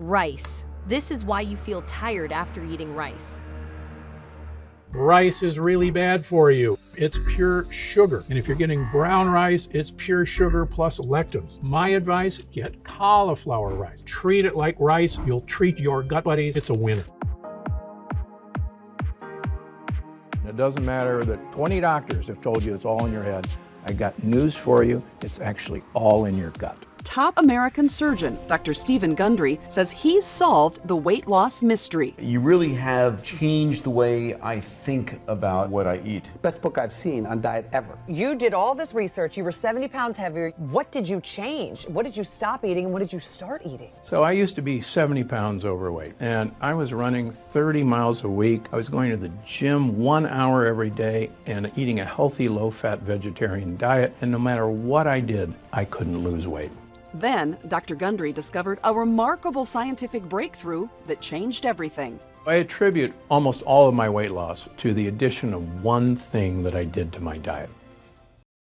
Rice. This is why you feel tired after eating rice. Rice is really bad for you. It's pure sugar. And if you're getting brown rice, it's pure sugar plus lectins. My advice, get cauliflower rice. Treat it like rice. You'll treat your gut buddies. It's a winner. It doesn't matter that 20 doctors have told you it's all in your head. I got news for you. It's actually all in your gut. Top American surgeon Dr. Stephen Gundry says he's solved the weight loss mystery. You really have changed the way I think about what I eat. Best book I've seen on diet ever. You did all this research. You were 70 pounds heavier. What did you change? What did you stop eating and what did you start eating? So I used to be 70 pounds overweight, and I was running 30 miles a week. I was going to the gym 1 hour every day and eating a healthy, low-fat vegetarian diet. And no matter what I did, I couldn't lose weight. Then, Dr. Gundry discovered a remarkable scientific breakthrough that changed everything. I attribute almost all of my weight loss to the addition of one thing that I did to my diet.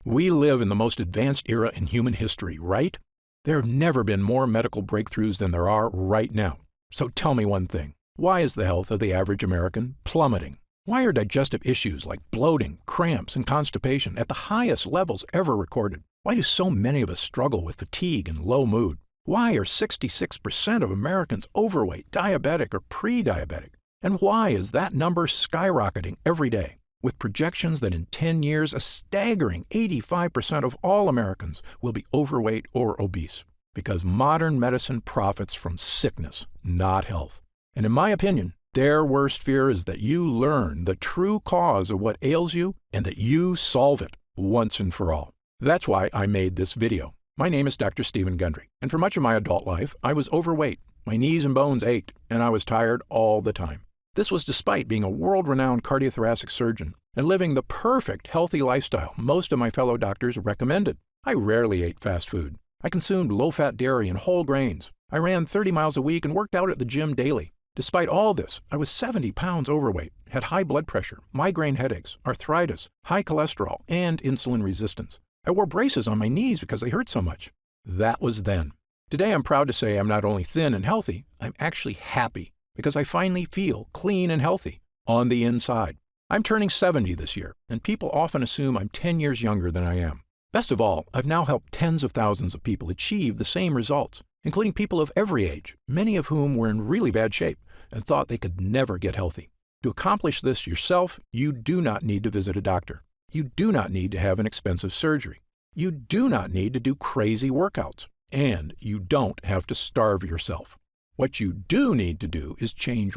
We live in the most advanced era in human history, right? There have never been more medical breakthroughs than there are right now. So tell me one thing. Why is the health of the average American plummeting? Why are digestive issues like bloating, cramps, and constipation at the highest levels ever recorded? Why do so many of us struggle with fatigue and low mood? Why are 66% of Americans overweight, diabetic, or pre-diabetic? And why is that number skyrocketing every day, with projections that in 10 years a staggering 85% of all Americans will be overweight or obese? Because modern medicine profits from sickness, not health. And in my opinion, their worst fear is that you learn the true cause of what ails you and that you solve it once and for all. That's why I made this video. My name is Dr. Stephen Gundry, and for much of my adult life, I was overweight. My knees and bones ached, and I was tired all the time. This was despite being a world-renowned cardiothoracic surgeon and living the perfect healthy lifestyle most of my fellow doctors recommended. I rarely ate fast food. I consumed low-fat dairy and whole grains. I ran 30 miles a week and worked out at the gym daily. Despite all this, I was 70 pounds overweight, had high blood pressure, migraine headaches, arthritis, high cholesterol, and insulin resistance. I wore braces on my knees because they hurt so much. That was then. Today I'm proud to say I'm not only thin and healthy, I'm actually happy because I finally feel clean and healthy on the inside. I'm turning 70 this year, and people often assume I'm 10 years younger than I am. Best of all, I've now helped tens of thousands of people achieve the same results, including people of every age, many of whom were in really bad shape and thought they could never get healthy. To accomplish this yourself, you do not need to visit a doctor. You do not need to have an expensive surgery. You do not need to do crazy workouts. And you don't have to starve yourself. What you do need to do is change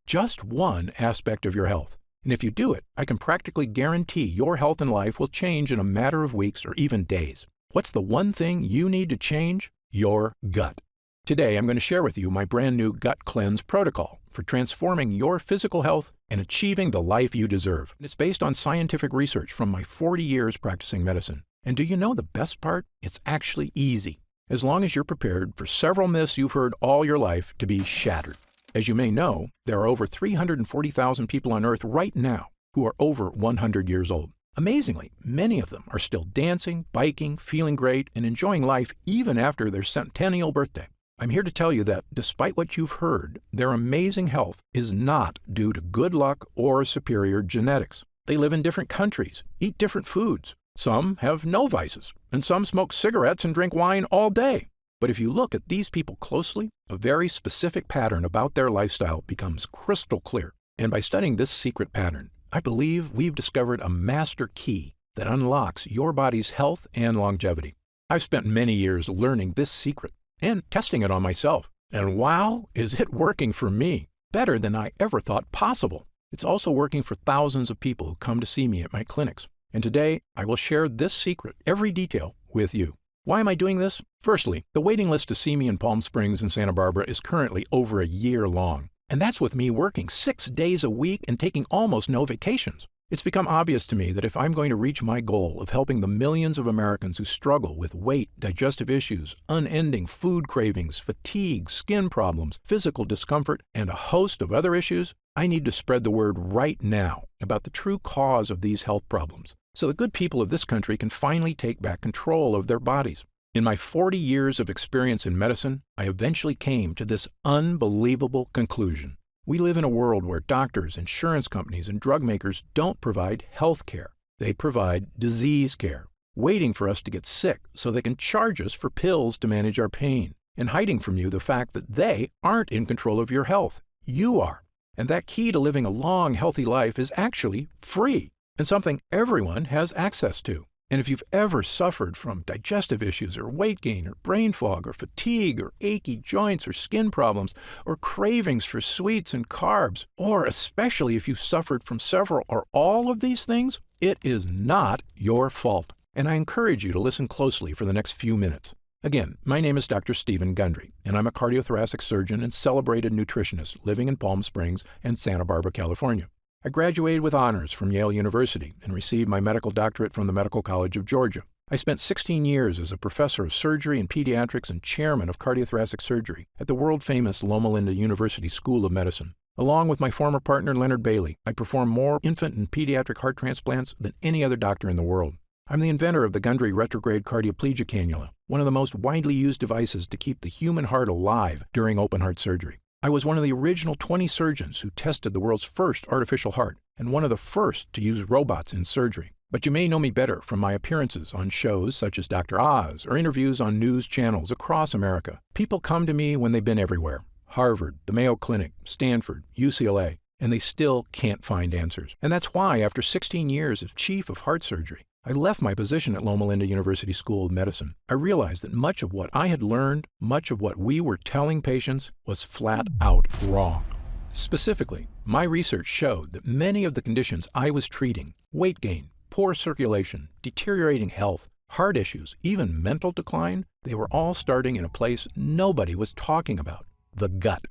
just one aspect of your health. And if you do it, I can practically guarantee your health and life will change in a matter of weeks or even days. What's the one thing you need to change? Your gut. Today, I'm going to share with you my brand new Gut Cleanse protocol for transforming your physical health and achieving the life you deserve. And it's based on scientific research from my 40 years practicing medicine. And do you know the best part? It's actually easy, as long as you're prepared for several myths you've heard all your life to be shattered. As you may know, there are over 340,000 people on Earth right now who are over 100 years old. Amazingly, many of them are still dancing, biking, feeling great, and enjoying life even after their centennial birthday. I'm here to tell you that, despite what you've heard, their amazing health is not due to good luck or superior genetics. They live in different countries, eat different foods. Some have no vices, and some smoke cigarettes and drink wine all day. But if you look at these people closely, a very specific pattern about their lifestyle becomes crystal clear. And by studying this secret pattern, I believe we've discovered a master key that unlocks your body's health and longevity. I've spent many years learning this secret and testing it on myself. And wow, is it working for me? Better than I ever thought possible. It's also working for thousands of people who come to see me at my clinics. And today, I will share this secret, every detail, with you. Why am I doing this? Firstly, the waiting list to see me in Palm Springs and Santa Barbara is currently over a year long. And that's with me working 6 days a week and taking almost no vacations. It's become obvious to me that if I'm going to reach my goal of helping the millions of Americans who struggle with weight, digestive issues, unending food cravings, fatigue, skin problems, physical discomfort, and a host of other issues, I need to spread the word right now about the true cause of these health problems, so the good people of this country can finally take back control of their bodies. In my 40 years of experience in medicine, I eventually came to this unbelievable conclusion. We live in a world where doctors, insurance companies, and drug makers don't provide health care. They provide disease care, waiting for us to get sick so they can charge us for pills to manage our pain, and hiding from you the fact that they aren't in control of your health. You are. And that key to living a long, healthy life is actually free and something everyone has access to. And if you've ever suffered from digestive issues or weight gain or brain fog or fatigue or achy joints or skin problems or cravings for sweets and carbs, or especially if you've suffered from several or all of these things, it is not your fault. And I encourage you to listen closely for the next few minutes. Again, my name is Dr. Stephen Gundry, and I'm a cardiothoracic surgeon and celebrated nutritionist living in Palm Springs and Santa Barbara, California. I graduated with honors from Yale University and received my medical doctorate from the Medical College of Georgia. I spent 16 years as a professor of surgery and pediatrics and chairman of cardiothoracic surgery at the world-famous Loma Linda University School of Medicine. Along with my former partner Leonard Bailey, I perform more infant and pediatric heart transplants than any other doctor in the world. I'm the inventor of the Gundry retrograde cardioplegia cannula, one of the most widely used devices to keep the human heart alive during open heart surgery. I was one of the original 20 surgeons who tested the world's first artificial heart and one of the first to use robots in surgery. But you may know me better from my appearances on shows such as Dr. Oz or interviews on news channels across America. People come to me when they've been everywhere: Harvard, the Mayo Clinic, Stanford, UCLA, and they still can't find answers. And that's why, after 16 years as chief of heart surgery, I left my position at Loma Linda University School of Medicine. I realized that much of what I had learned, much of what we were telling patients, was flat out wrong. Specifically, my research showed that many of the conditions I was treating, weight gain, poor circulation, deteriorating health, heart issues, even mental decline, they were all starting in a place nobody was talking about: the gut.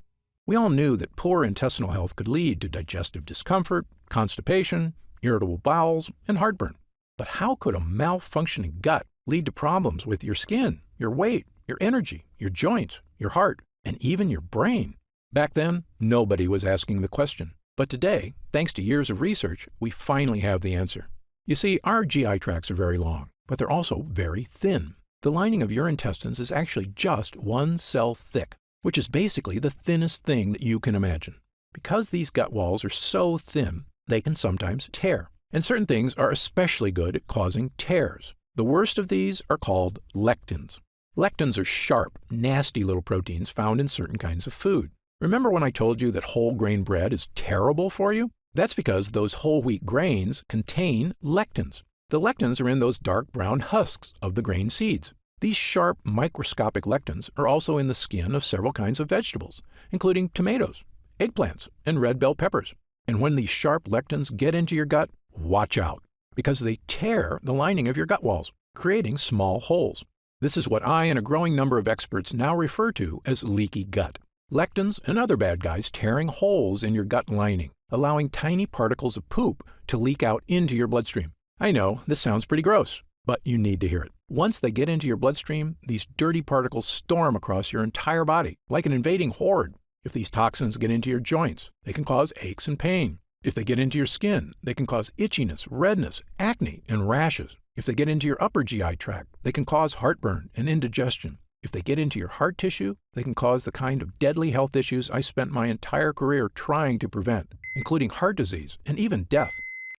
We all knew that poor intestinal health could lead to digestive discomfort, constipation, irritable bowels, and heartburn. But how could a malfunctioning gut lead to problems with your skin, your weight, your energy, your joints, your heart, and even your brain? Back then, nobody was asking the question. But today, thanks to years of research, we finally have the answer. You see, our GI tracts are very long, but they're also very thin. The lining of your intestines is actually just one cell thick, which is basically the thinnest thing that you can imagine. Because these gut walls are so thin, they can sometimes tear. And certain things are especially good at causing tears. The worst of these are called lectins. Lectins are sharp, nasty little proteins found in certain kinds of food. Remember when I told you that whole grain bread is terrible for you? That's because those whole wheat grains contain lectins. The lectins are in those dark brown husks of the grain seeds. These sharp, microscopic lectins are also in the skin of several kinds of vegetables, including tomatoes, eggplants, and red bell peppers. And when these sharp lectins get into your gut, watch out, because they tear the lining of your gut walls, creating small holes. This is what I and a growing number of experts now refer to as leaky gut. Lectins and other bad guys tearing holes in your gut lining, allowing tiny particles of poop to leak out into your bloodstream. I know, this sounds pretty gross, but you need to hear it. Once they get into your bloodstream, these dirty particles storm across your entire body, like an invading horde. If these toxins get into your joints, they can cause aches and pain. If they get into your skin, they can cause itchiness, redness, acne, and rashes. If they get into your upper GI tract, they can cause heartburn and indigestion. If they get into your heart tissue, they can cause the kind of deadly health issues I spent my entire career trying to prevent, including heart disease and even death.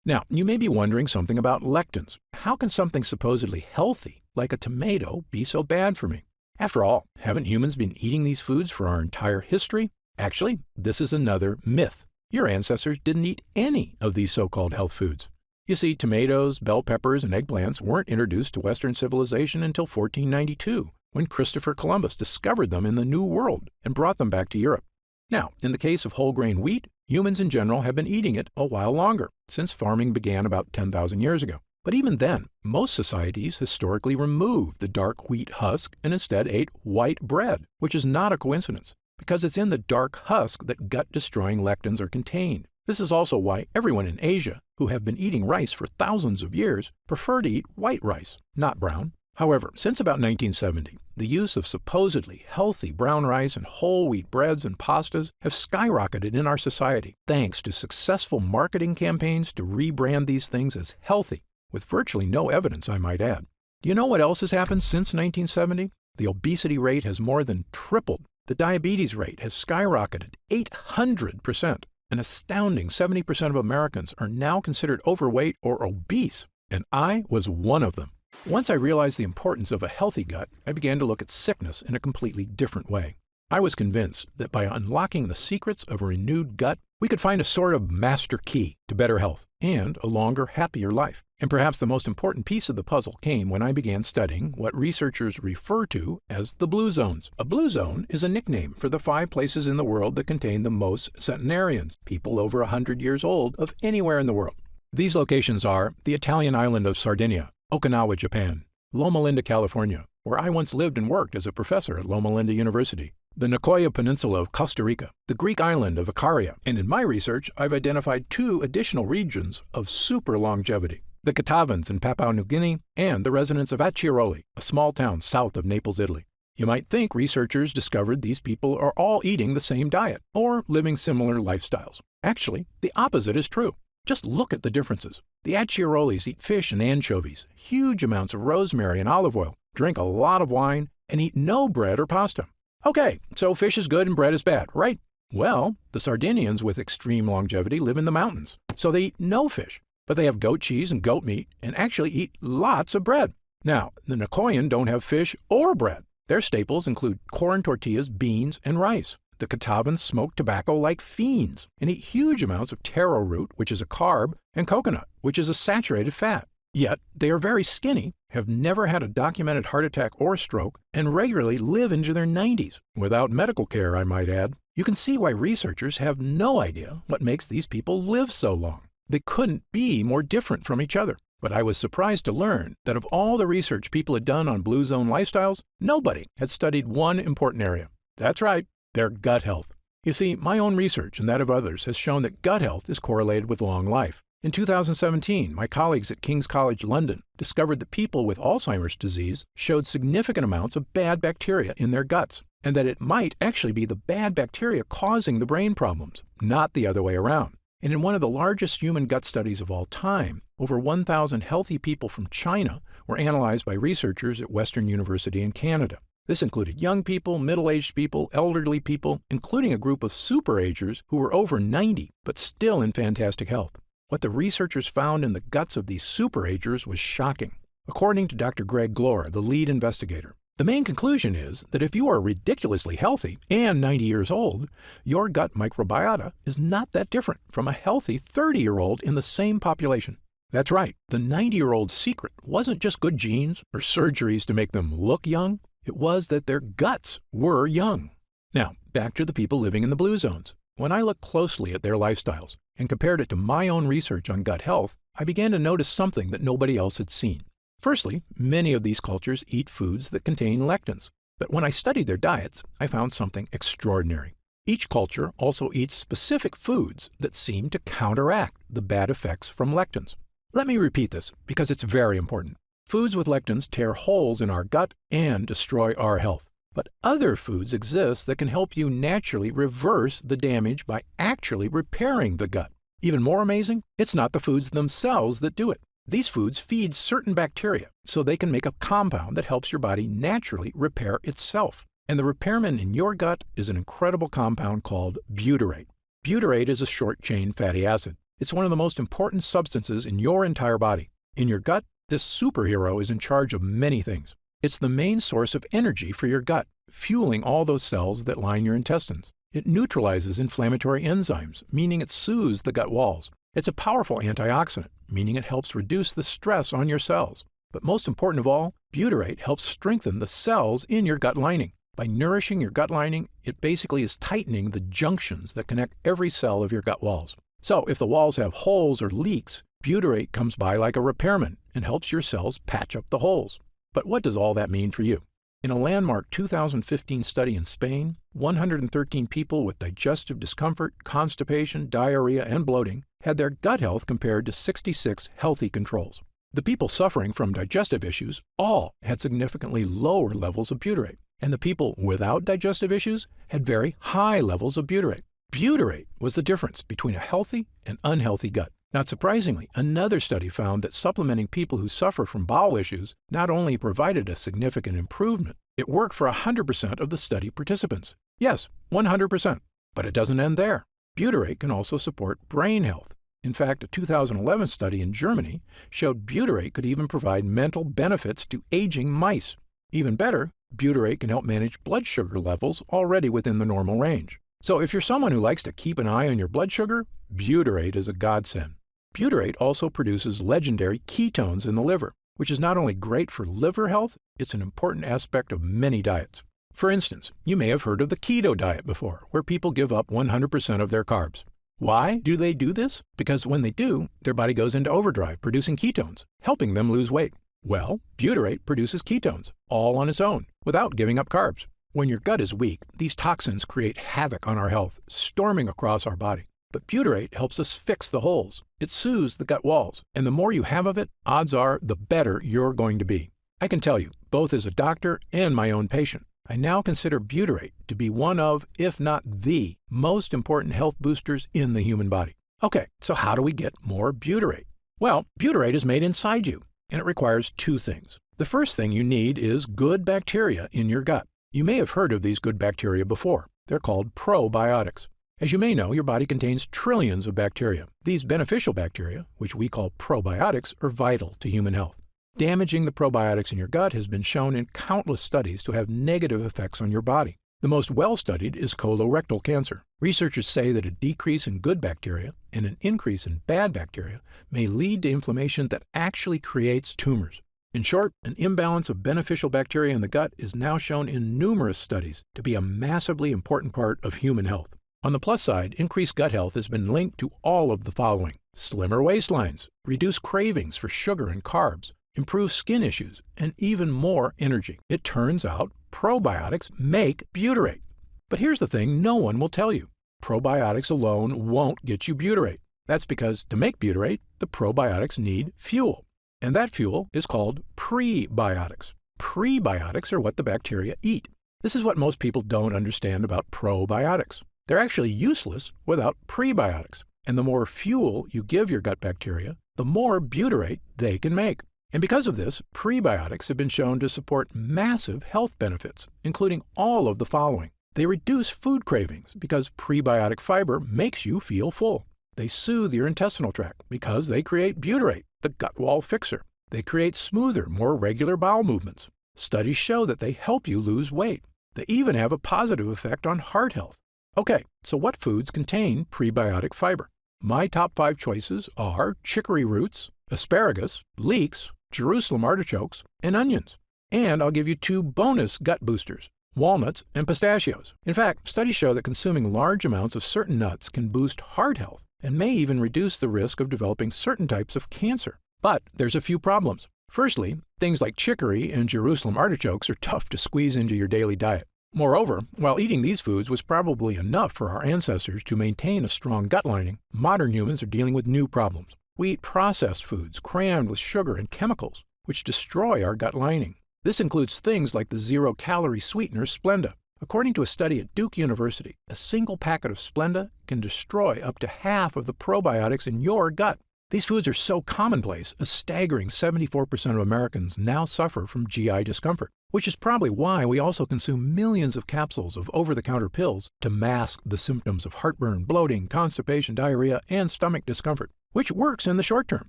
Now, you may be wondering something about lectins. How can something supposedly healthy, like a tomato, be so bad for me? After all, haven't humans been eating these foods for our entire history? Actually, this is another myth. Your ancestors didn't eat any of these so-called health foods. You see, tomatoes, bell peppers, and eggplants weren't introduced to Western civilization until 1492, when Christopher Columbus discovered them in the New World and brought them back to Europe. Now, in the case of whole grain wheat, humans in general have been eating it a while longer, since farming began about 10,000 years ago. But even then, most societies historically removed the dark wheat husk and instead ate white bread, which is not a coincidence, because it's in the dark husk that gut-destroying lectins are contained. This is also why everyone in Asia, who have been eating rice for thousands of years, prefer to eat white rice, not brown. However, since about 1970, the use of supposedly healthy brown rice and whole wheat breads and pastas have skyrocketed in our society, thanks to successful marketing campaigns to rebrand these things as healthy, with virtually no evidence, I might add. Do you know what else has happened since 1970? The obesity rate has more than tripled. The diabetes rate has skyrocketed 800%. An astounding 70% of Americans are now considered overweight or obese, and I was one of them. Once I realized the importance of a healthy gut, I began to look at sickness in a completely different way. I was convinced that by unlocking the secrets of a renewed gut, we could find a sort of master key to better health and a longer, happier life. And perhaps the most important piece of the puzzle came when I began studying what researchers refer to as the blue zones. A blue zone is a nickname for the 5 places in the world that contain the most centenarians, people over 100 years old, of anywhere in the world. These locations are the Italian island of Sardinia, Okinawa, Japan, Loma Linda, California, where I once lived and worked as a professor at Loma Linda University, the Nicoya Peninsula of Costa Rica, the Greek island of Icaria, and in my research, I've identified 2 additional regions of super longevity, the Katavans in Papua New Guinea and the residents of Acciaroli, a small town south of Naples, Italy. You might think researchers discovered these people are all eating the same diet or living similar lifestyles. Actually, the opposite is true. Just look at the differences. The Acciarolis eat fish and anchovies, huge amounts of rosemary and olive oil, drink a lot of wine, and eat no bread or pasta. Okay, so fish is good and bread is bad, right? Well, the Sardinians with extreme longevity live in the mountains, so they eat no fish, but they have goat cheese and goat meat and actually eat lots of bread. Now, the Nicoyan don't have fish or bread. Their staples include corn tortillas, beans, and rice. The Katavans smoke tobacco like fiends and eat huge amounts of taro root, which is a carb, and coconut, which is a saturated fat. Yet, they are very skinny, have never had a documented heart attack or stroke, and regularly live into their 90s, without medical care, I might add. You can see why researchers have no idea what makes these people live so long. They couldn't be more different from each other. But I was surprised to learn that of all the research people had done on blue zone lifestyles, nobody had studied one important area. That's right, their gut health. You see, my own research and that of others has shown that gut health is correlated with long life. In 2017, my colleagues at King's College London discovered that people with Alzheimer's disease showed significant amounts of bad bacteria in their guts, and that it might actually be the bad bacteria causing the brain problems, not the other way around. And in one of the largest human gut studies of all time, over 1,000 healthy people from China were analyzed by researchers at Western University in Canada. This included young people, middle-aged people, elderly people, including a group of superagers who were over 90 but still in fantastic health. What the researchers found in the guts of these superagers was shocking. According to Dr. Greg Glore, the lead investigator, the main conclusion is that if you are ridiculously healthy and 90 years old, your gut microbiota is not that different from a healthy 30-year-old in the same population. That's right, the 90-year-old's secret wasn't just good genes or surgeries to make them look young, it was that their guts were young. Now, back to the people living in the blue zones. When I looked closely at their lifestyles and compared it to my own research on gut health, I began to notice something that nobody else had seen. Firstly, many of these cultures eat foods that contain lectins. But when I studied their diets, I found something extraordinary. Each culture also eats specific foods that seem to counteract the bad effects from lectins. Let me repeat this because it's very important. Foods with lectins tear holes in our gut and destroy our health. But other foods exist that can help you naturally reverse the damage by actually repairing the gut. Even more amazing, it's not the foods themselves that do it. These foods feed certain bacteria so they can make a compound that helps your body naturally repair itself. And the repairman in your gut is an incredible compound called butyrate. Butyrate is a short-chain fatty acid. It's one of the most important substances in your entire body. In your gut, this superhero is in charge of many things. It's the main source of energy for your gut, fueling all those cells that line your intestines. It neutralizes inflammatory enzymes, meaning it soothes the gut walls. It's a powerful antioxidant, meaning it helps reduce the stress on your cells. But most important of all, butyrate helps strengthen the cells in your gut lining. By nourishing your gut lining, it basically is tightening the junctions that connect every cell of your gut walls. So if the walls have holes or leaks, butyrate comes by like a repairman and helps your cells patch up the holes. But what does all that mean for you? In a landmark 2015 study in Spain, 113 people with digestive discomfort, constipation, diarrhea, and bloating had their gut health compared to 66 healthy controls. The people suffering from digestive issues all had significantly lower levels of butyrate, and the people without digestive issues had very high levels of butyrate. Butyrate was the difference between a healthy and unhealthy gut. Not surprisingly, another study found that supplementing people who suffer from bowel issues not only provided a significant improvement, it worked for 100% of the study participants. Yes, 100%. But it doesn't end there. Butyrate can also support brain health. In fact, a 2011 study in Germany showed butyrate could even provide mental benefits to aging mice. Even better, butyrate can help manage blood sugar levels already within the normal range. So if you're someone who likes to keep an eye on your blood sugar, butyrate is a godsend. Butyrate also produces legendary ketones in the liver, which is not only great for liver health, it's an important aspect of many diets. For instance, you may have heard of the keto diet before, where people give up 100% of their carbs. Why do they do this? Because when they do, their body goes into overdrive producing ketones, helping them lose weight. Well, butyrate produces ketones, all on its own, without giving up carbs. When your gut is weak, these toxins create havoc on our health, storming across our body. But butyrate helps us fix the holes. It soothes the gut walls, and the more you have of it, odds are the better you're going to be. I can tell you, both as a doctor and my own patient, I now consider butyrate to be one of, if not the, most important health boosters in the human body. Okay, so how do we get more butyrate? Well, butyrate is made inside you, and it requires two things. The first thing you need is good bacteria in your gut. You may have heard of these good bacteria before. They're called probiotics. As you may know, your body contains trillions of bacteria. These beneficial bacteria, which we call probiotics, are vital to human health. Damaging the probiotics in your gut has been shown in countless studies to have negative effects on your body. The most well-studied is colorectal cancer. Researchers say that a decrease in good bacteria and an increase in bad bacteria may lead to inflammation that actually creates tumors. In short, an imbalance of beneficial bacteria in the gut is now shown in numerous studies to be a massively important part of human health. On the plus side, increased gut health has been linked to all of the following: slimmer waistlines, reduced cravings for sugar and carbs, improved skin issues, and even more energy. It turns out probiotics make butyrate. But here's the thing no one will tell you. Probiotics alone won't get you butyrate. That's because to make butyrate, the probiotics need fuel. And that fuel is called prebiotics. Prebiotics are what the bacteria eat. This is what most people don't understand about probiotics. They're actually useless without prebiotics. And the more fuel you give your gut bacteria, the more butyrate they can make. And because of this, prebiotics have been shown to support massive health benefits, including all of the following. They reduce food cravings because prebiotic fiber makes you feel full. They soothe your intestinal tract because they create butyrate, the gut wall fixer. They create smoother, more regular bowel movements. Studies show that they help you lose weight. They even have a positive effect on heart health. Okay, so what foods contain prebiotic fiber? My top 5 choices are chicory roots, asparagus, leeks, Jerusalem artichokes, and onions. And I'll give you 2 bonus gut boosters: walnuts and pistachios. In fact, studies show that consuming large amounts of certain nuts can boost heart health and may even reduce the risk of developing certain types of cancer. But there's a few problems. Firstly, things like chicory and Jerusalem artichokes are tough to squeeze into your daily diet. Moreover, while eating these foods was probably enough for our ancestors to maintain a strong gut lining, modern humans are dealing with new problems. We eat processed foods crammed with sugar and chemicals, which destroy our gut lining. This includes things like the zero-calorie sweetener Splenda. According to a study at Duke University, a single packet of Splenda can destroy up to half of the probiotics in your gut. These foods are so commonplace, a staggering 74% of Americans now suffer from GI discomfort, which is probably why we also consume millions of capsules of over-the-counter pills to mask the symptoms of heartburn, bloating, constipation, diarrhea, and stomach discomfort, which works in the short term.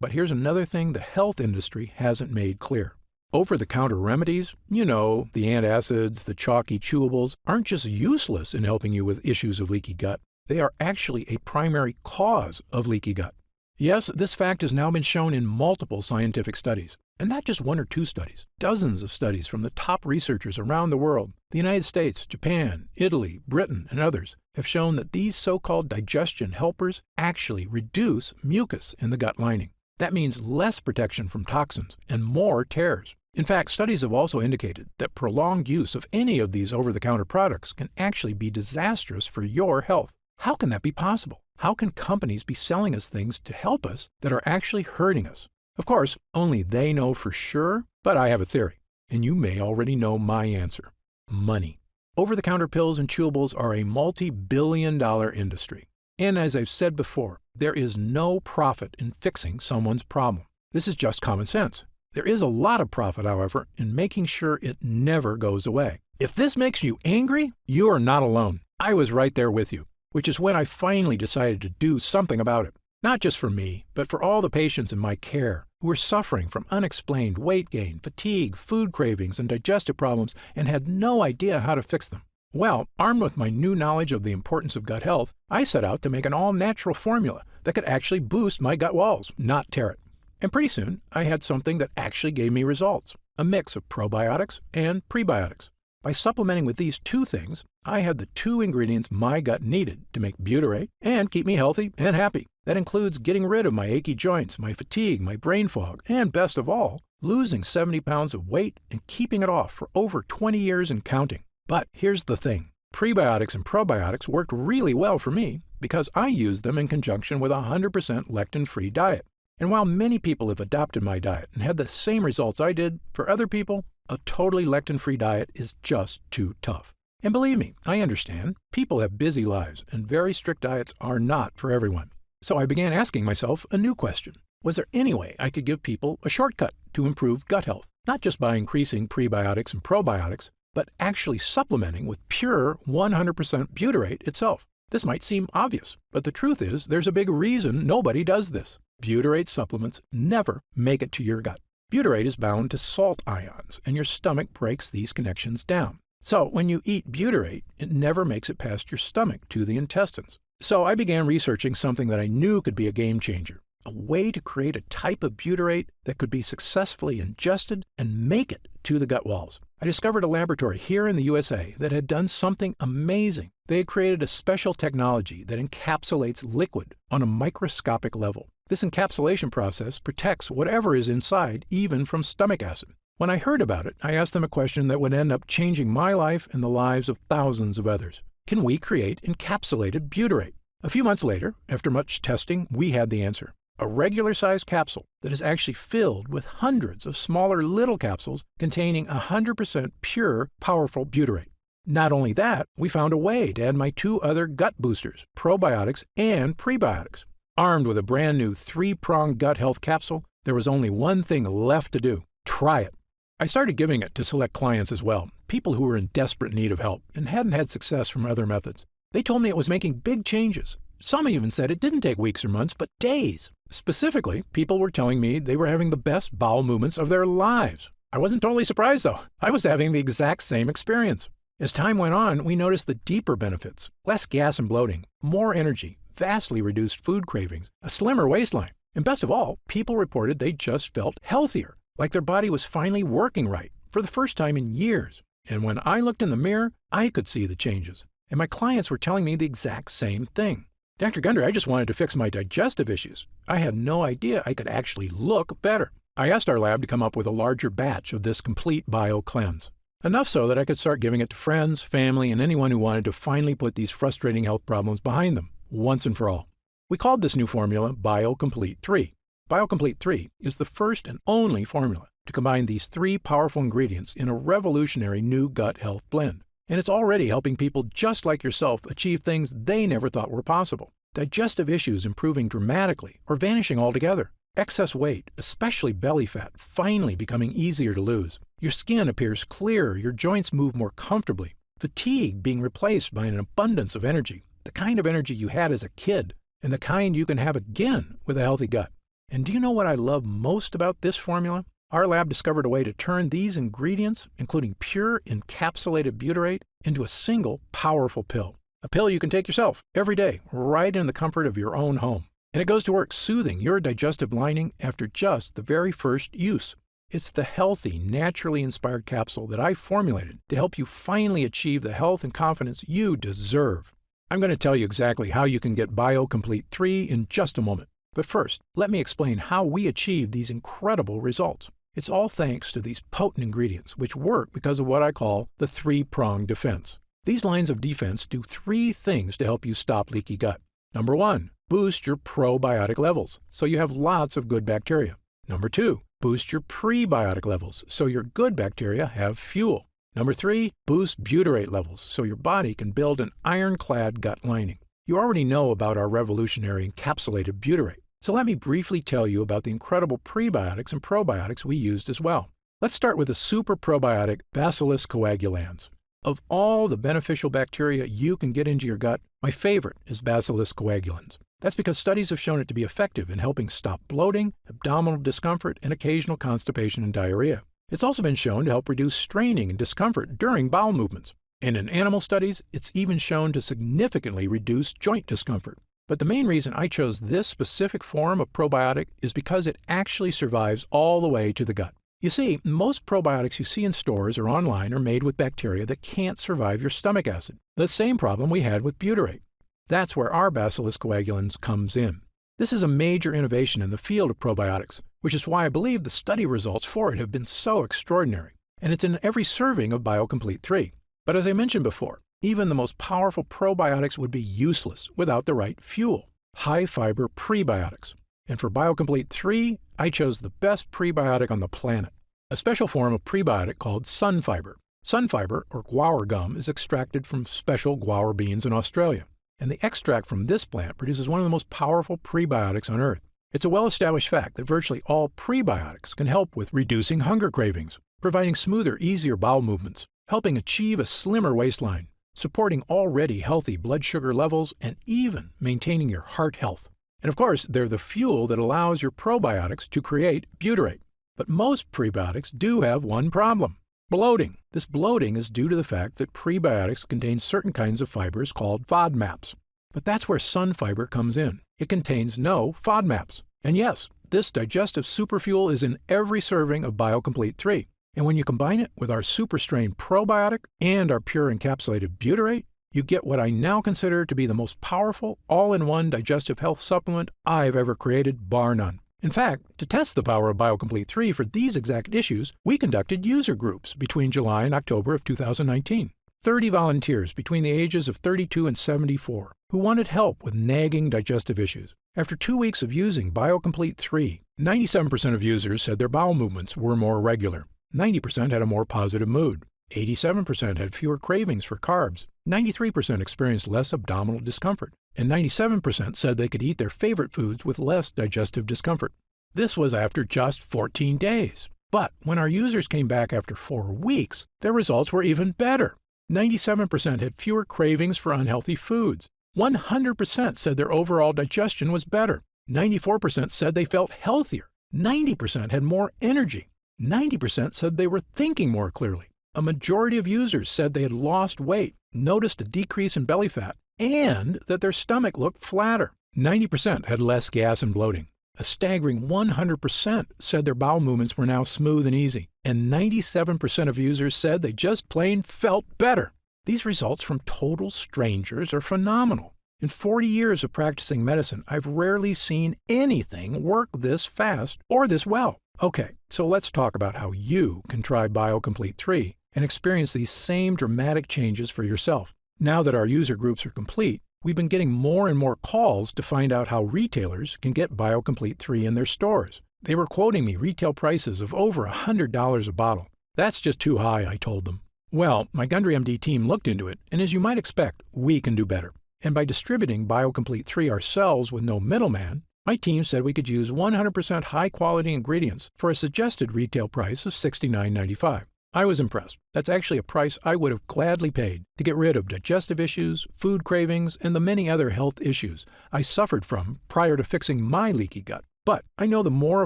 But here's another thing the health industry hasn't made clear. Over-the-counter remedies, the antacids, the chalky chewables, aren't just useless in helping you with issues of leaky gut. They are actually a primary cause of leaky gut. Yes, this fact has now been shown in multiple scientific studies, and not just 1 or 2 studies. Dozens of studies from the top researchers around the world, the United States, Japan, Italy, Britain, and others, have shown that these so-called digestion helpers actually reduce mucus in the gut lining. That means less protection from toxins and more tears. In fact, studies have also indicated that prolonged use of any of these over-the-counter products can actually be disastrous for your health. How can that be possible? How can companies be selling us things to help us that are actually hurting us? Of course, only they know for sure, but I have a theory, and you may already know my answer. Money. Over-the-counter pills and chewables are a multi-billion-dollar industry. And as I've said before, there is no profit in fixing someone's problem. This is just common sense. There is a lot of profit, however, in making sure it never goes away. If this makes you angry, you are not alone. I was right there with you, which is when I finally decided to do something about it. Not just for me, but for all the patients in my care who were suffering from unexplained weight gain, fatigue, food cravings, and digestive problems and had no idea how to fix them. Well, armed with my new knowledge of the importance of gut health, I set out to make an all-natural formula that could actually boost my gut walls, not tear it. And pretty soon, I had something that actually gave me results, a mix of probiotics and prebiotics. By supplementing with these two things, I had the two ingredients my gut needed to make butyrate and keep me healthy and happy. That includes getting rid of my achy joints, my fatigue, my brain fog, and best of all, losing 70 pounds of weight and keeping it off for over 20 years and counting. But here's the thing. Prebiotics and probiotics worked really well for me because I used them in conjunction with a 100% lectin-free diet. And while many people have adopted my diet and had the same results I did, for other people, a totally lectin-free diet is just too tough. And believe me, I understand. People have busy lives, and very strict diets are not for everyone. So I began asking myself a new question. Was there any way I could give people a shortcut to improve gut health? Not just by increasing prebiotics and probiotics, but actually supplementing with pure 100% butyrate itself. This might seem obvious, but the truth is there's a big reason nobody does this. Butyrate supplements never make it to your gut. Butyrate is bound to salt ions, and your stomach breaks these connections down. So when you eat butyrate, it never makes it past your stomach to the intestines. So I began researching something that I knew could be a game changer, a way to create a type of butyrate that could be successfully ingested and make it to the gut walls. I discovered a laboratory here in the USA that had done something amazing. They had created a special technology that encapsulates liquid on a microscopic level. This encapsulation process protects whatever is inside, even from stomach acid. When I heard about it, I asked them a question that would end up changing my life and the lives of thousands of others. Can we create encapsulated butyrate? A few months later, after much testing, we had the answer. A regular-sized capsule that is actually filled with hundreds of smaller little capsules containing 100% pure, powerful butyrate. Not only that, we found a way to add my two other gut boosters, probiotics and prebiotics. Armed with a brand new 3-pronged gut health capsule, there was only one thing left to do: try it. I started giving it to select clients as well, people who were in desperate need of help and hadn't had success from other methods. They told me it was making big changes. Some even said it didn't take weeks or months, but days. Specifically, people were telling me they were having the best bowel movements of their lives. I wasn't totally surprised, though. I was having the exact same experience. As time went on, we noticed the deeper benefits: less gas and bloating, more energy, vastly reduced food cravings, a slimmer waistline, and best of all, people reported they just felt healthier, like their body was finally working right for the first time in years. And when I looked in the mirror, I could see the changes, and my clients were telling me the exact same thing. Dr. Gundry, I just wanted to fix my digestive issues. I had no idea I could actually look better. I asked our lab to come up with a larger batch of this complete bio cleanse. Enough so that I could start giving it to friends, family, and anyone who wanted to finally put these frustrating health problems behind them, once and for all. We called this new formula BioComplete 3. BioComplete 3 is the first and only formula to combine these 3 powerful ingredients in a revolutionary new gut health blend. And it's already helping people just like yourself achieve things they never thought were possible. Digestive issues improving dramatically or vanishing altogether. Excess weight, especially belly fat, finally becoming easier to lose. Your skin appears clearer, your joints move more comfortably. Fatigue being replaced by an abundance of energy, the kind of energy you had as a kid, and the kind you can have again with a healthy gut. And do you know what I love most about this formula? Our lab discovered a way to turn these ingredients, including pure encapsulated butyrate, into a single powerful pill. A pill you can take yourself every day, right in the comfort of your own home. And it goes to work soothing your digestive lining after just the very first use. It's the healthy, naturally inspired capsule that I formulated to help you finally achieve the health and confidence you deserve. I'm going to tell you exactly how you can get BioComplete 3 in just a moment. But first, let me explain how we achieve these incredible results. It's all thanks to these potent ingredients, which work because of what I call the 3-pronged defense. These lines of defense do 3 things to help you stop leaky gut. Number 1, boost your probiotic levels, so you have lots of good bacteria. Number 2, boost your prebiotic levels, so your good bacteria have fuel. Number 3, boost butyrate levels, so your body can build an ironclad gut lining. You already know about our revolutionary encapsulated butyrate, so let me briefly tell you about the incredible prebiotics and probiotics we used as well. Let's start with the super probiotic Bacillus coagulans. Of all the beneficial bacteria you can get into your gut, my favorite is Bacillus coagulans. That's because studies have shown it to be effective in helping stop bloating, abdominal discomfort, and occasional constipation and diarrhea. It's also been shown to help reduce straining and discomfort during bowel movements. And in animal studies, it's even shown to significantly reduce joint discomfort. But the main reason I chose this specific form of probiotic is because it actually survives all the way to the gut. You see, most probiotics you see in stores or online are made with bacteria that can't survive your stomach acid, the same problem we had with butyrate. That's where our Bacillus coagulans comes in. This is a major innovation in the field of probiotics, which is why I believe the study results for it have been so extraordinary, and it's in every serving of BioComplete 3. But as I mentioned before, even the most powerful probiotics would be useless without the right fuel, high-fiber prebiotics. And for BioComplete 3, I chose the best prebiotic on the planet, a special form of prebiotic called sunfiber. Sunfiber, or guar gum, is extracted from special guar beans in Australia, and the extract from this plant produces one of the most powerful prebiotics on Earth. It's a well-established fact that virtually all prebiotics can help with reducing hunger cravings, providing smoother, easier bowel movements, helping achieve a slimmer waistline, supporting already healthy blood sugar levels, and even maintaining your heart health. And of course, they're the fuel that allows your probiotics to create butyrate. But most prebiotics do have one problem: bloating. This bloating is due to the fact that prebiotics contain certain kinds of fibers called FODMAPs. But that's where sunfiber comes in. It contains no FODMAPs. And yes, this digestive superfuel is in every serving of BioComplete 3. And when you combine it with our Super Strain probiotic and our pure encapsulated butyrate, you get what I now consider to be the most powerful all-in-one digestive health supplement I've ever created, bar none. In fact, to test the power of BioComplete 3 for these exact issues, we conducted user groups between July and October of 2019. 30 volunteers between the ages of 32 and 74 who wanted help with nagging digestive issues. After 2 weeks of using BioComplete 3, 97% of users said their bowel movements were more regular. 90% had a more positive mood. 87% had fewer cravings for carbs. 93% experienced less abdominal discomfort. And 97% said they could eat their favorite foods with less digestive discomfort. This was after just 14 days. But when our users came back after 4 weeks, their results were even better. 97% had fewer cravings for unhealthy foods. 100% said their overall digestion was better. 94% said they felt healthier. 90% had more energy. 90% said they were thinking more clearly. A majority of users said they had lost weight, noticed a decrease in belly fat, and that their stomach looked flatter. 90% had less gas and bloating. A staggering 100% said their bowel movements were now smooth and easy. And 97% of users said they just plain felt better. These results from total strangers are phenomenal. In 40 years of practicing medicine, I've rarely seen anything work this fast or this well. Okay, so let's talk about how you can try BioComplete 3 and experience these same dramatic changes for yourself. Now that our user groups are complete, we've been getting more and more calls to find out how retailers can get BioComplete 3 in their stores. They were quoting me retail prices of over $100 a bottle. That's just too high, I told them. Well, my Gundry MD team looked into it, and as you might expect, we can do better. And by distributing BioComplete 3 ourselves with no middleman, my team said we could use 100% high-quality ingredients for a suggested retail price of $69.95. I was impressed. That's actually a price I would have gladly paid to get rid of digestive issues, food cravings, and the many other health issues I suffered from prior to fixing my leaky gut. But I know the more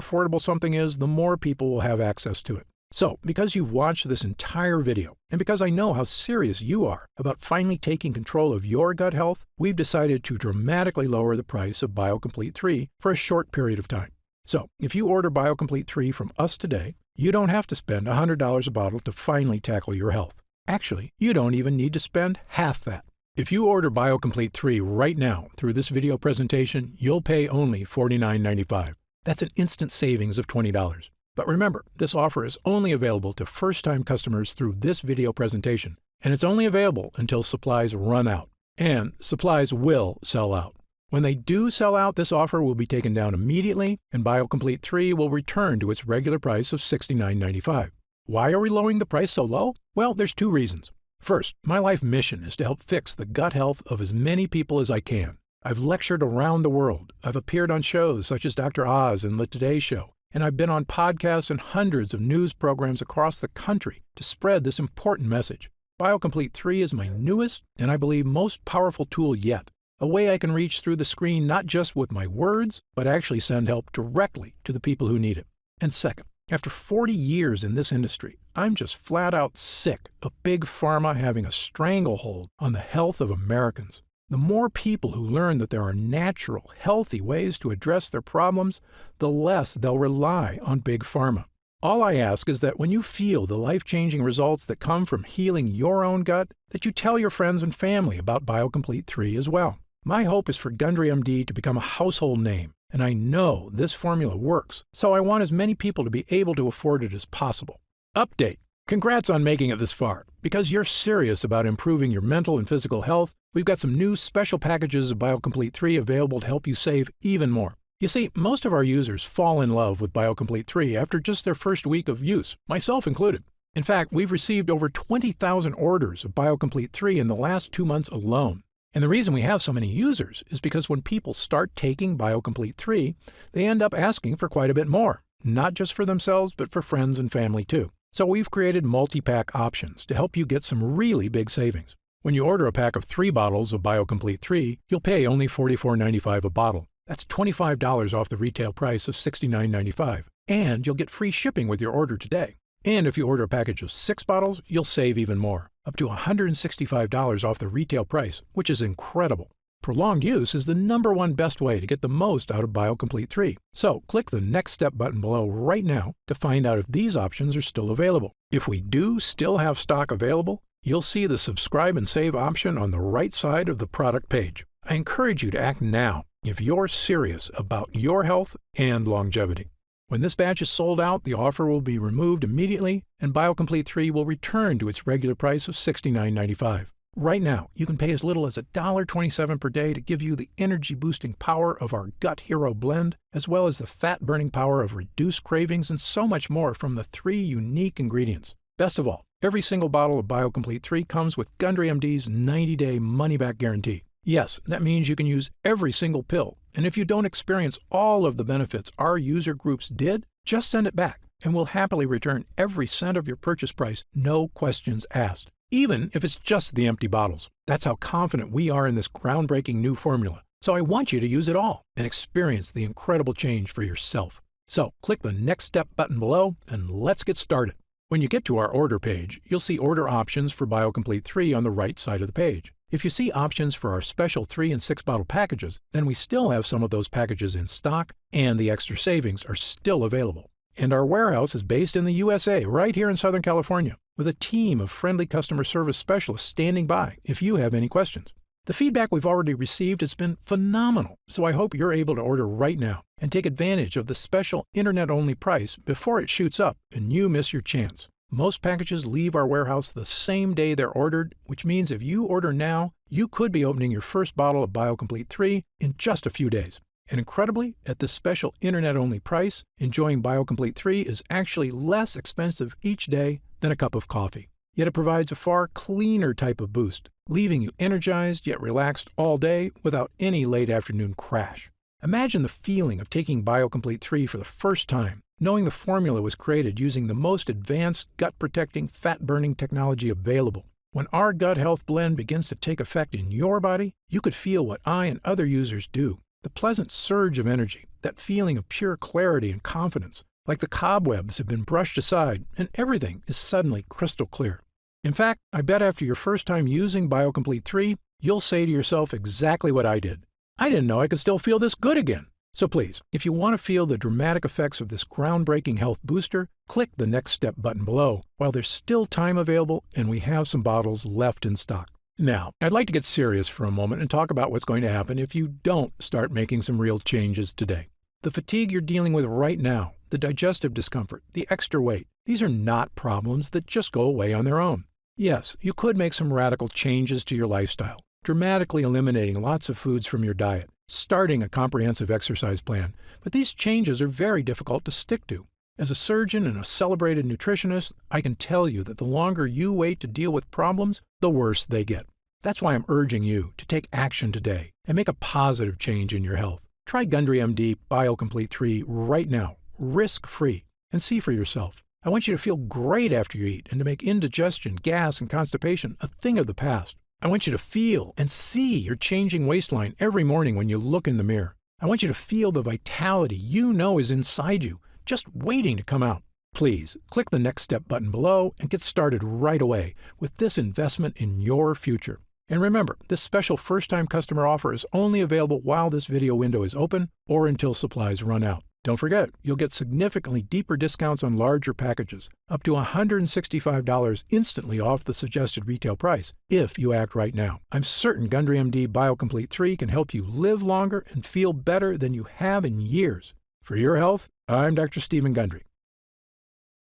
affordable something is, the more people will have access to it. So, because you've watched this entire video, and because I know how serious you are about finally taking control of your gut health, we've decided to dramatically lower the price of BioComplete 3 for a short period of time. So, if you order BioComplete 3 from us today, you don't have to spend $100 a bottle to finally tackle your health. Actually, you don't even need to spend half that. If you order BioComplete 3 right now through this video presentation, you'll pay only $49.95. That's an instant savings of $20. But remember, this offer is only available to first-time customers through this video presentation, and it's only available until supplies run out. And supplies will sell out. When they do sell out, this offer will be taken down immediately, and BioComplete 3 will return to its regular price of $69.95. Why are we lowering the price so low? Well, there's 2 reasons. First, my life mission is to help fix the gut health of as many people as I can. I've lectured around the world. I've appeared on shows such as Dr. Oz and The Today Show, and I've been on podcasts and hundreds of news programs across the country to spread this important message. BioComplete 3 is my newest and I believe most powerful tool yet, a way I can reach through the screen not just with my words, but actually send help directly to the people who need it. And second, after 40 years in this industry, I'm just flat out sick of Big Pharma having a stranglehold on the health of Americans. The more people who learn that there are natural, healthy ways to address their problems, the less they'll rely on Big Pharma. All I ask is that when you feel the life-changing results that come from healing your own gut, that you tell your friends and family about BioComplete 3 as well. My hope is for Gundry MD to become a household name, and I know this formula works, so I want as many people to be able to afford it as possible. Update. Congrats on making it this far. Because you're serious about improving your mental and physical health, we've got some new special packages of BioComplete 3 available to help you save even more. You see, most of our users fall in love with BioComplete 3 after just their first week of use, myself included. In fact, we've received over 20,000 orders of BioComplete 3 in the last 2 months alone. And the reason we have so many users is because when people start taking BioComplete 3, they end up asking for quite a bit more, not just for themselves, but for friends and family too. So we've created multi-pack options to help you get some really big savings. When you order a pack of 3 bottles of BioComplete 3, you'll pay only $44.95 a bottle. That's $25 off the retail price of $69.95. And you'll get free shipping with your order today. And if you order a package of 6 bottles, you'll save even more, up to $165 off the retail price, which is incredible. Prolonged use is the #1 best way to get the most out of BioComplete 3. So click the Next Step button below right now to find out if these options are still available. If we do still have stock available, you'll see the subscribe and save option on the right side of the product page. I encourage you to act now if you're serious about your health and longevity. When this batch is sold out, the offer will be removed immediately and BioComplete 3 will return to its regular price of $69.95. Right now, you can pay as little as $1.27 per day to give you the energy-boosting power of our Gut Hero blend, as well as the fat-burning power of reduced cravings and so much more from the 3 unique ingredients. Best of all, every single bottle of BioComplete 3 comes with Gundry MD's 90-day money-back guarantee. Yes, that means you can use every single pill, and if you don't experience all of the benefits our user groups did, just send it back, and we'll happily return every cent of your purchase price, no questions asked. Even if it's just the empty bottles. That's how confident we are in this groundbreaking new formula. So I want you to use it all and experience the incredible change for yourself. So click the Next Step button below and let's get started. When you get to our order page, you'll see order options for BioComplete 3 on the right side of the page. If you see options for our special 3 and 6 bottle packages, then we still have some of those packages in stock and the extra savings are still available. And our warehouse is based in the USA, right here in Southern California, with a team of friendly customer service specialists standing by if you have any questions. The feedback we've already received has been phenomenal, so I hope you're able to order right now and take advantage of the special internet-only price before it shoots up and you miss your chance. Most packages leave our warehouse the same day they're ordered, which means if you order now, you could be opening your first bottle of BioComplete 3 in just a few days. And incredibly, at this special internet-only price, enjoying BioComplete 3 is actually less expensive each day than a cup of coffee. Yet it provides a far cleaner type of boost, leaving you energized yet relaxed all day without any late afternoon crash. Imagine the feeling of taking BioComplete 3 for the first time, knowing the formula was created using the most advanced gut-protecting, fat-burning technology available. When our gut health blend begins to take effect in your body, you could feel what I and other users do. The pleasant surge of energy, that feeling of pure clarity and confidence, like the cobwebs have been brushed aside and everything is suddenly crystal clear. In fact, I bet after your first time using BioComplete 3, you'll say to yourself exactly what I did. I didn't know I could still feel this good again. So please, if you want to feel the dramatic effects of this groundbreaking health booster, click the Next Step button below while there's still time available and we have some bottles left in stock. Now, I'd like to get serious for a moment and talk about what's going to happen if you don't start making some real changes today. The fatigue you're dealing with right now, the digestive discomfort, the extra weight, these are not problems that just go away on their own. Yes, you could make some radical changes to your lifestyle, dramatically eliminating lots of foods from your diet, starting a comprehensive exercise plan, but these changes are very difficult to stick to. As a surgeon and a celebrated nutritionist, I can tell you that the longer you wait to deal with problems, the worse they get. That's why I'm urging you to take action today and make a positive change in your health. Try Gundry MD BioComplete 3 right now, risk-free, and see for yourself. I want you to feel great after you eat and to make indigestion, gas, and constipation a thing of the past. I want you to feel and see your changing waistline every morning when you look in the mirror. I want you to feel the vitality you know is inside you, just waiting to come out. Please click the Next Step button below and get started right away with this investment in your future. And remember, this special first-time customer offer is only available while this video window is open or until supplies run out. Don't forget, you'll get significantly deeper discounts on larger packages, up to $165 instantly off the suggested retail price, if you act right now. I'm certain Gundry MD BioComplete 3 can help you live longer and feel better than you have in years. For your health, I'm Dr. Stephen Gundry.